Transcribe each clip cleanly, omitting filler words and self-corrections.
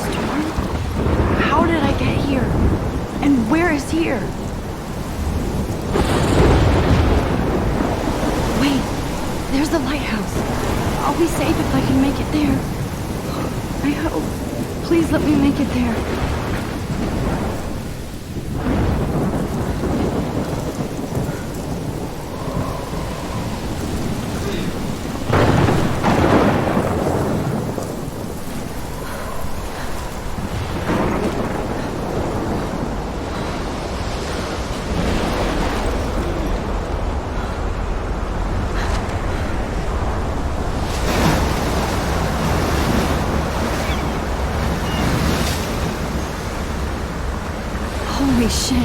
storm? How did I get here? And where is here? Wait, there's the lighthouse. I'll be safe if I can make it there. I hope. Please let me make it there. Holy shit.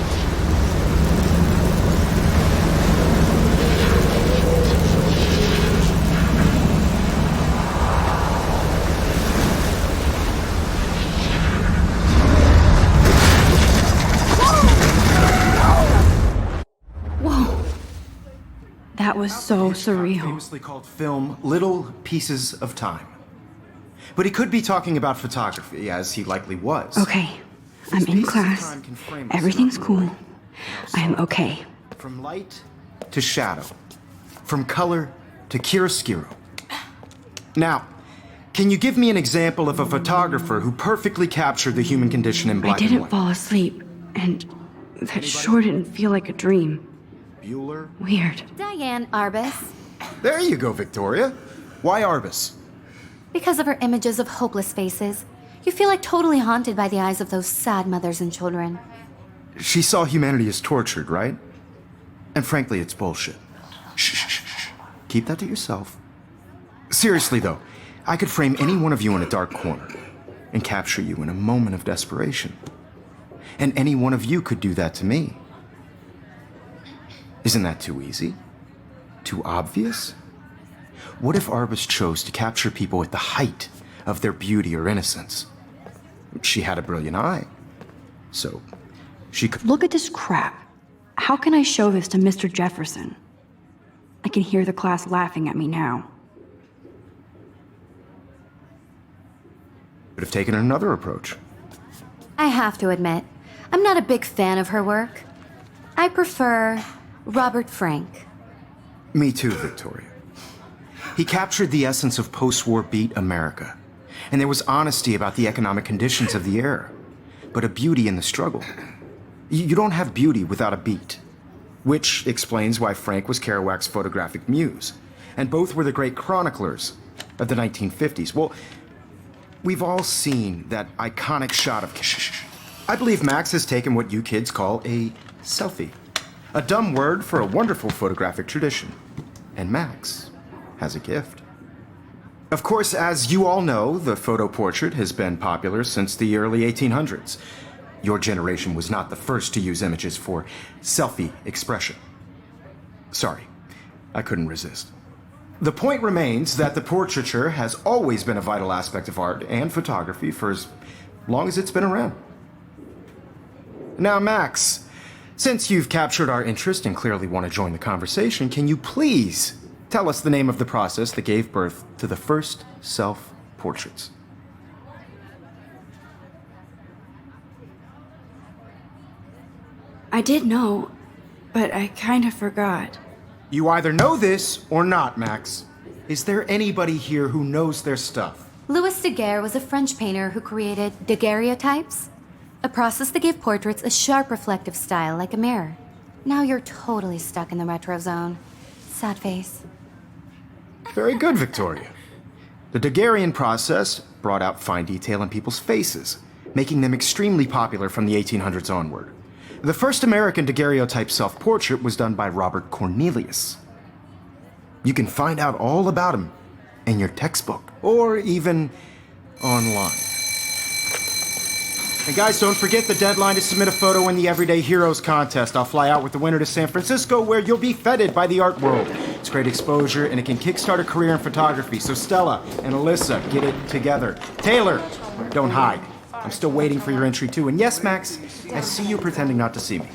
Whoa. That was so surreal. Famously called film Little Pieces of Time. But he could be talking about photography, as he likely was. Okay. I'm in class. Everything's cool. I'm okay. From light to shadow. From color to chiaroscuro. Now, can you give me an example of a photographer who perfectly captured the human condition in black and I white? didn't fall asleep, and that sure didn't feel like a dream. Bueller? Weird. Diane Arbus. There you go, Victoria. Why Arbus? Because of her images of hopeless faces, you feel like totally haunted by the eyes of those sad mothers and children. She saw humanity as tortured, right? And frankly, it's bullshit. Shh, shh, shh. Keep that to yourself. Seriously, though, I could frame any one of you in a dark corner and capture you in a moment of desperation. And any one of you could do that to me. Isn't that too easy? Too obvious? What if Arbus chose to capture people at the height of their beauty or innocence? She had a brilliant eye, so she could... Look at this crap. How can I show this to Mr. Jefferson? I can hear the class laughing at me now. Could have taken another approach. I have to admit, I'm not a big fan of her work. I prefer Robert Frank. Me too, Victoria. He captured the essence of post-war beat America, and there was honesty about the economic conditions of the era, but a beauty in the struggle. You don't have beauty without a beat, which explains why Frank was Kerouac's photographic muse, and both were the great chroniclers of the 1950s. Well, we've all seen that iconic shot of... I believe Max has taken what you kids call a selfie, a dumb word for a wonderful photographic tradition, and Max has a gift. Of course, as you all know, the photo portrait has been popular since the early 1800s. Your generation was not the first to use images for selfie expression. Sorry, I couldn't resist. The point remains that the portraiture has always been a vital aspect of art and photography for as long as it's been around. Now, Max, since you've captured our interest and clearly want to join the conversation, can you please tell us the name of the process that gave birth to the first self-portraits? I did know, but I kind of forgot. You either know this or not, Max. Is there anybody here who knows their stuff? Louis Daguerre was a French painter who created daguerreotypes, a process that gave portraits a sharp reflective style like a mirror. Now you're totally stuck in the retro zone. Sad face. Very good, Victoria. The Daguerrean process brought out fine detail in people's faces, making them extremely popular from the 1800s onward. The first American daguerreotype self-portrait was done by Robert Cornelius. You can find out all about him in your textbook, or even online. And guys, don't forget the deadline to submit a photo in the Everyday Heroes contest. I'll fly out with the winner to San Francisco, where you'll be feted by the art world. It's great exposure, and it can kickstart a career in photography. So Stella and Alyssa, get it together. Taylor, don't hide. I'm still waiting for your entry too. And yes, Max, I see you pretending not to see me.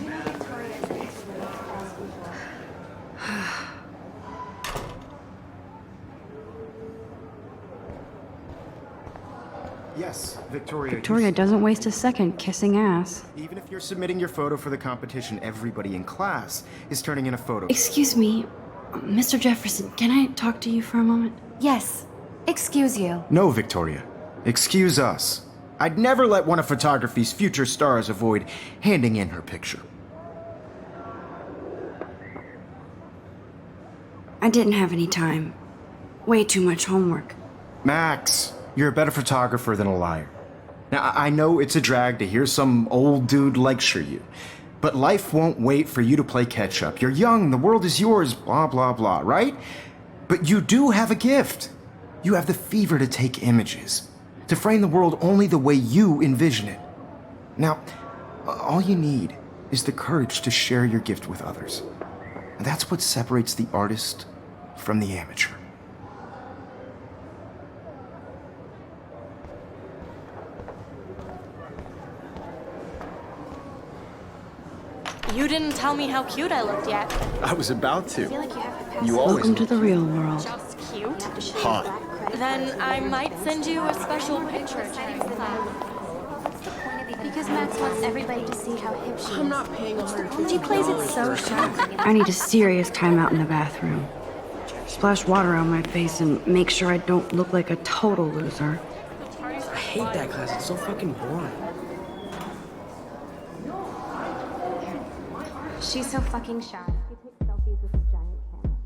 Yes, Victor. Victoria. Victoria doesn't waste a second kissing ass. Even if you're submitting your photo for the competition, everybody in class is turning in a photo. Excuse me, Mr. Jefferson, can I talk to you for a moment? Yes. Excuse you. No, Victoria. Excuse us. I'd never let one of photography's future stars avoid handing in her picture. I didn't have any time. Way too much homework. Max, you're a better photographer than a liar. Now, I know it's a drag to hear some old dude lecture you, but life won't wait for you to play catch up. You're young, the world is yours, blah, blah, blah, right? But you do have a gift. You have the fever to take images, to frame the world only the way you envision it. Now, all you need is the courage to share your gift with others. And that's what separates the artist from the amateur. You didn't tell me how cute I looked yet. I was about to. Like You always Welcome to the real world. just cute. hot. Then I might send you a special picture. Because Max wants everybody to see how hip she is. not paying $150. She plays it so sharp. I need a serious timeout in the bathroom. Splash water on my face and make sure I don't look like a total loser. I hate that class. It's so fucking boring. She's so fucking shy. She takes selfies with this giant camera.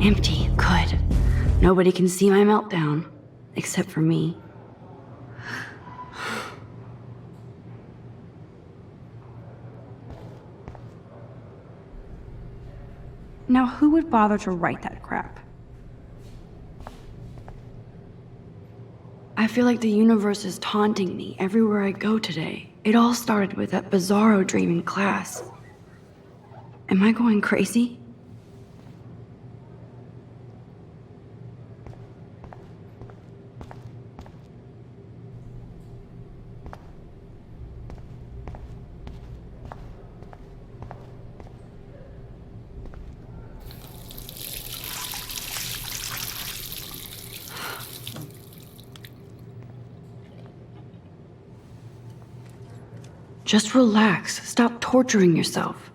Empty. Good. Nobody can see my meltdown. Except for me. Now, who would bother to write that crap? I feel like the universe is taunting me everywhere I go today. It all started with that bizarro dream in class. Am I going crazy? Just relax. Stop torturing yourself.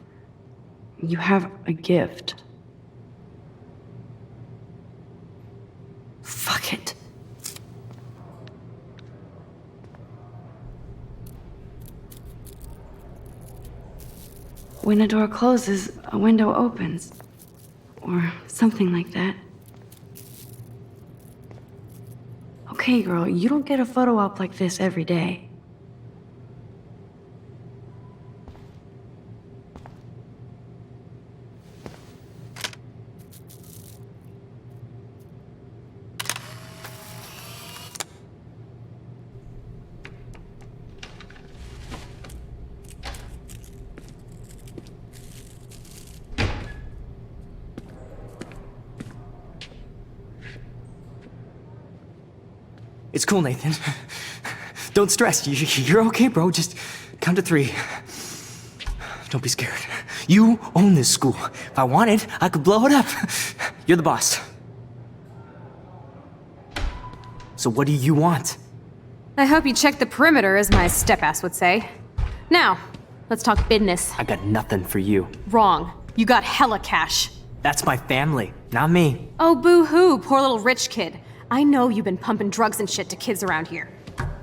You have a gift. Fuck it. When a door closes, a window opens. Or something like that. Okay, girl, you don't get a photo op like this every day. It's cool, Nathan. Don't stress. You're okay, bro. Just count to 3. Don't be scared. You own this school. If I wanted, I could blow it up. You're the boss. So what do you want? I hope you checked the perimeter, as my step-ass would say. Now, let's talk business. I got nothing for you. Wrong. You got hella cash. That's my family, not me. Oh, boo-hoo, poor little rich kid. I know you've been pumping drugs and shit to kids around here.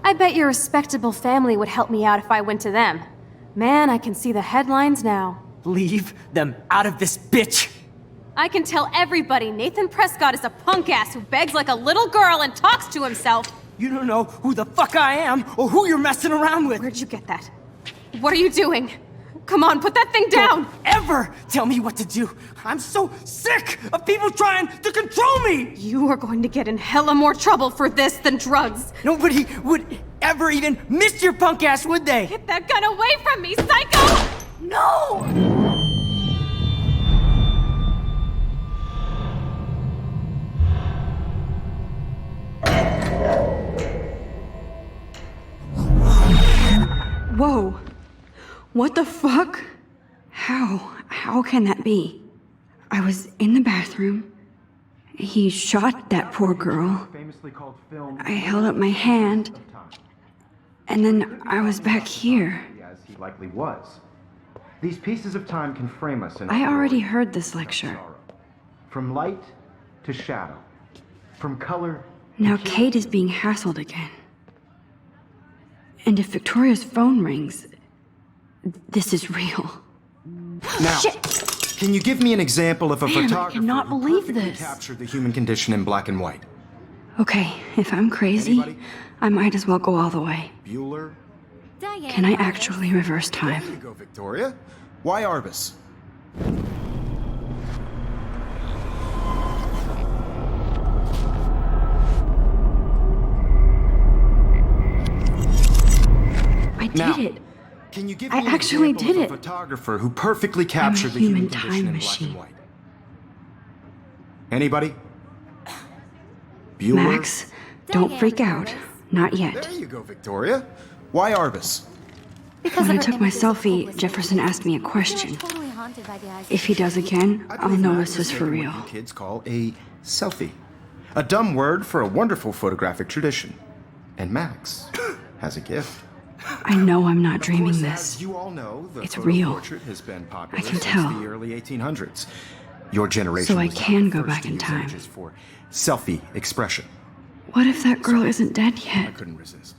I bet your respectable family would help me out if I went to them. Man, I can see the headlines now. Leave them out of this bitch. I can tell everybody Nathan Prescott is a punk ass who begs like a little girl and talks to himself. You don't know who the fuck I am or who you're messing around with. Where'd you get that? What are you doing? Come on, put that thing down! Don't ever tell me what to do. I'm so sick of people trying to control me. You are going to get in hella more trouble for this than drugs. Nobody would ever even miss your punk ass, would they? Get that gun away from me, psycho! No! Whoa. What the fuck? How can that be? I was in the bathroom. He shot that poor girl. Famously called film. I held up my hand, and then I was back here. As he likely was. These pieces of time can frame us in. I already heard this lecture. From light to shadow. From color. Now Kate is being hassled again. And if Victoria's phone rings, this is real. Now, Shit. can you give me an example of a Man, I photographer cannot who believe perfectly this. captured the human condition in black and white? Okay, if I'm crazy, Anybody? I might as well go all the way. Bueller? Diane, Can I actually reverse time? There you go, Victoria. Why Arbus? I did Now, it. Can you give I me an actually example did of a it. photographer who perfectly captured the human human time condition in black machine. and white? Anybody? Bueller? Max, don't Diane freak out. Arbus. Not yet. There you go, Victoria. Why Arbus? Because When I of her took my images of selfie, hopelessness. Jefferson asked me a You are question. totally haunted by the eyes of If he does again, I I'll believe know Max this was for taking real. what you kids call a selfie. A dumb word for a wonderful photographic tradition. And Max has a gift. I know I'm not Of dreaming course, this. As you all know, the It's photo real. portrait has been popular I can since tell. the early 1800s. Your generation So I was not can the go first back to in use time. images for selfie expression. What if that girl isn't dead I yet? couldn't resist.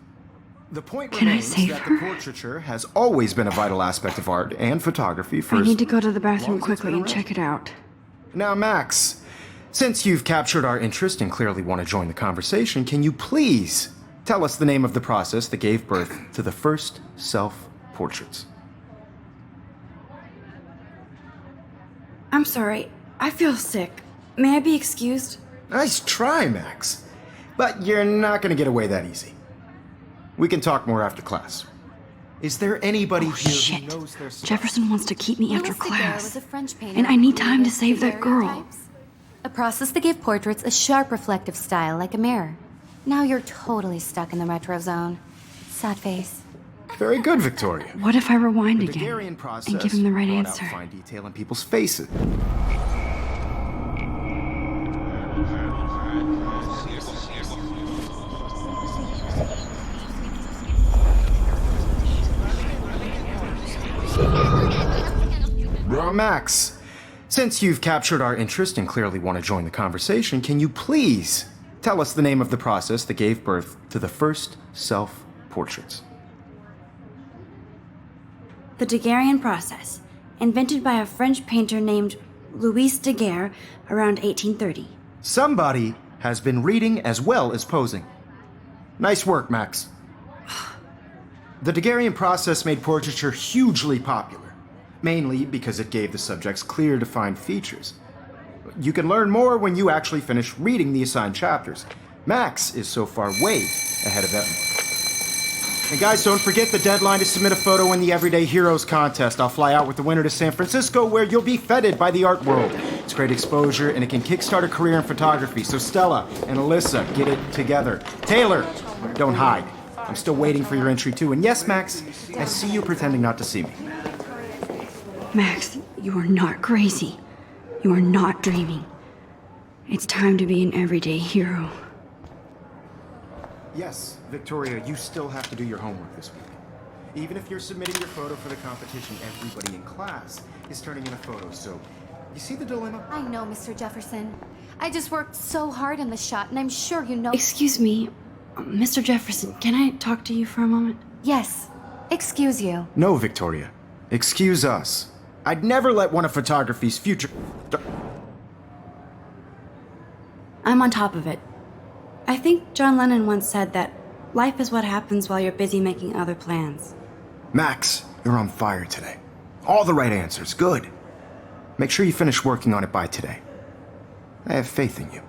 The point Can I remains save that her? the portraiture has always been a vital aspect of art and photography for I as need to go to the long bathroom as it's quickly been and around. check it out. Now, Max, since you've captured our interest and clearly want to join the conversation, can you please tell us the name of the process that gave birth to the first self-portraits? I'm sorry. I feel sick. May I be excused? Nice try, Max. But you're not going to get away that easy. We can talk more after class. Is there anybody Oh, here shit. who knows their stuff? Jefferson wants to keep me after Louis Daguerre class. was a French painter And I who need time to created save that girl. daguerreotypes, a process that gave portraits a sharp reflective style like a mirror. Now you're totally stuck in the retro zone. Sad face. Very good, Victoria. What if I rewind The again Daguerrean process and give him the right brought answer? out fine detail in people's faces. Max, since you've captured our interest and clearly want to join the conversation, can you please tell us the name of the process that gave birth to the first self-portraits? The Daguerrean process, invented by a French painter named Louis Daguerre around 1830. Somebody has been reading as well as posing. Nice work, Max. The Daguerrean process made portraiture hugely popular, mainly because it gave the subjects clear, defined features. You can learn more when you actually finish reading the assigned chapters. Max is so far way ahead of everyone. And guys, don't forget the deadline to submit a photo in the Everyday Heroes contest. I'll fly out with the winner to San Francisco, where you'll be feted by the art world. It's great exposure, and it can kickstart a career in photography. So Stella and Alyssa, get it together. Taylor, don't hide. I'm still waiting for your entry too. And yes, Max, I see you pretending not to see me. Max, you are not crazy. You are not dreaming. It's time to be an everyday hero. Yes, Victoria, you still have to do your homework this week. Even if you're submitting your photo for the competition, everybody in class is turning in a photo, so you see the dilemma? I know, Mr. Jefferson. I just worked so hard on the shot, and I'm sure you know. Excuse me, Mr. Jefferson, can I talk to you for a moment? Yes. Excuse you. No, Victoria. Excuse us. I'd never let one of photography's future... I'm on top of it. I think John Lennon once said that life is what happens while you're busy making other plans. Max, you're on fire today. All the right answers, good. Make sure you finish working on it by today. I have faith in you.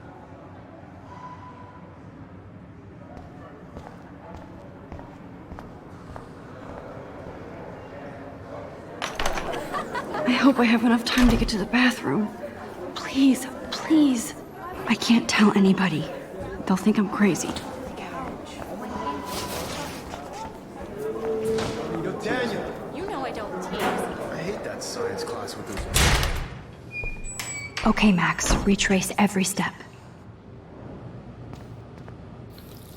I hope I have enough time to get to the bathroom. Please, please. I can't tell anybody. They'll think I'm crazy. Daniel! You know I don't tease. I hate that science class with those... Okay, Max, retrace every step.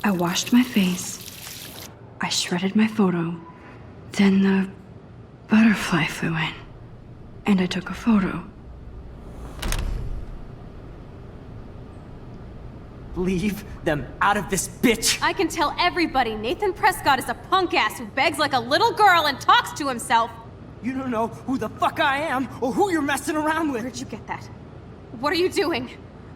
I washed my face. I shredded my photo. Then the butterfly flew in. And I took a photo. Leave them out of this bitch! I can tell everybody Nathan Prescott is a punk ass who begs like a little girl and talks to himself. You don't know who the fuck I am or who you're messing around with. Where'd you get that? What are you doing?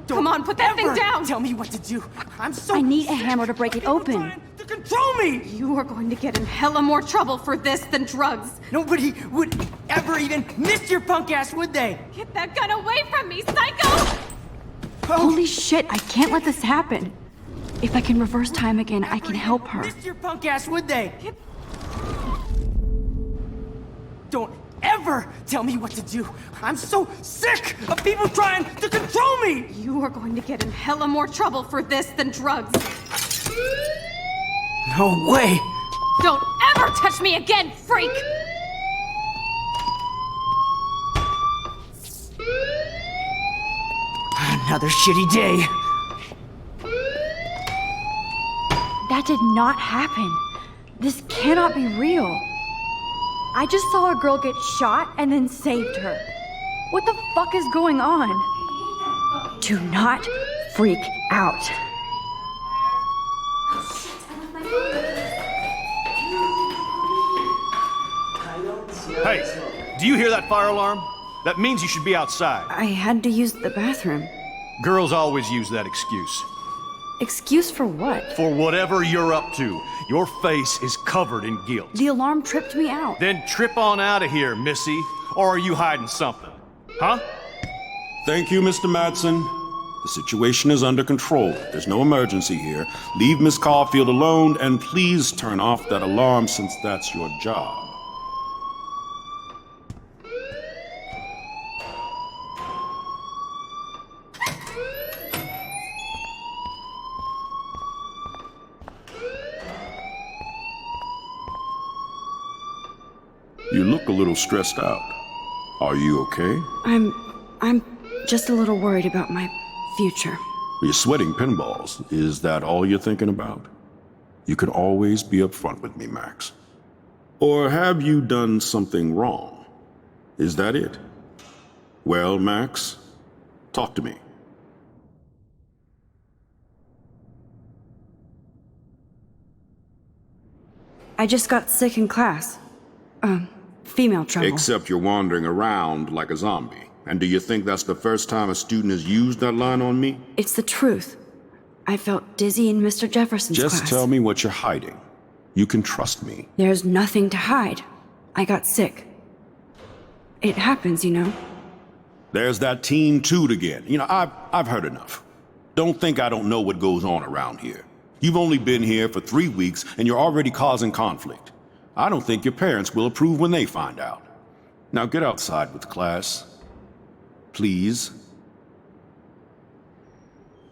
Don't Come on, put that thing ever down! Tell me what to do. I'm so I need a sick hammer to break of it people open. trying to control me! You are going to get in hella more trouble for this than drugs. Nobody would ever even miss your punk ass, would they? Get that gun away from me, psycho! Holy shit, I can't let this happen. If I can reverse time again, I can help her. Miss your punk ass, would they? Don't ever tell me what to do. I'm so sick of people trying to control me! You are going to get in hella more trouble for this than drugs. No way! Don't ever touch me again, freak! Another shitty day. That did not happen. This cannot be real. I just saw a girl get shot and then saved her. What the fuck is going on? Do not freak out. Hey, do you hear that fire alarm? That means you should be outside. I had to use the bathroom. Girls always use that excuse. Excuse for what? For whatever you're up to, your face is covered in guilt. The alarm tripped me out. Then trip on out of here, Missy. Or are you hiding something? Huh? Thank you, Mr. Madsen. The situation is under control. There's no emergency here. Leave Miss Caulfield alone, and please turn off that alarm since that's your job. You look a little stressed out. Are you okay? I'm just a little worried about my future. You're sweating pinballs. Is that all you're thinking about? You can always be upfront with me, Max. Or have you done something wrong? Is that it? Well, Max, talk to me. I just got sick in class. Female trouble. Except you're wandering around like a zombie. And do you think that's the first time a student has used that line on me? It's the truth. I felt dizzy in Mr. Jefferson's class. Just tell me what you're hiding. You can trust me. There's nothing to hide. I got sick. It happens, you know. There's that Team Toot again. You know, I've heard enough. Don't think I don't know what goes on around here. You've only been here for 3 weeks and you're already causing conflict. I don't think your parents will approve when they find out. Now get outside with class. Please.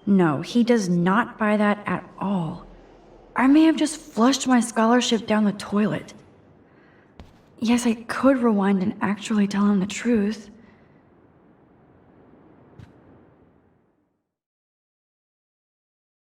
No, he does not buy that at all. I may have just flushed my scholarship down the toilet. Yes, I could rewind and actually tell him the truth.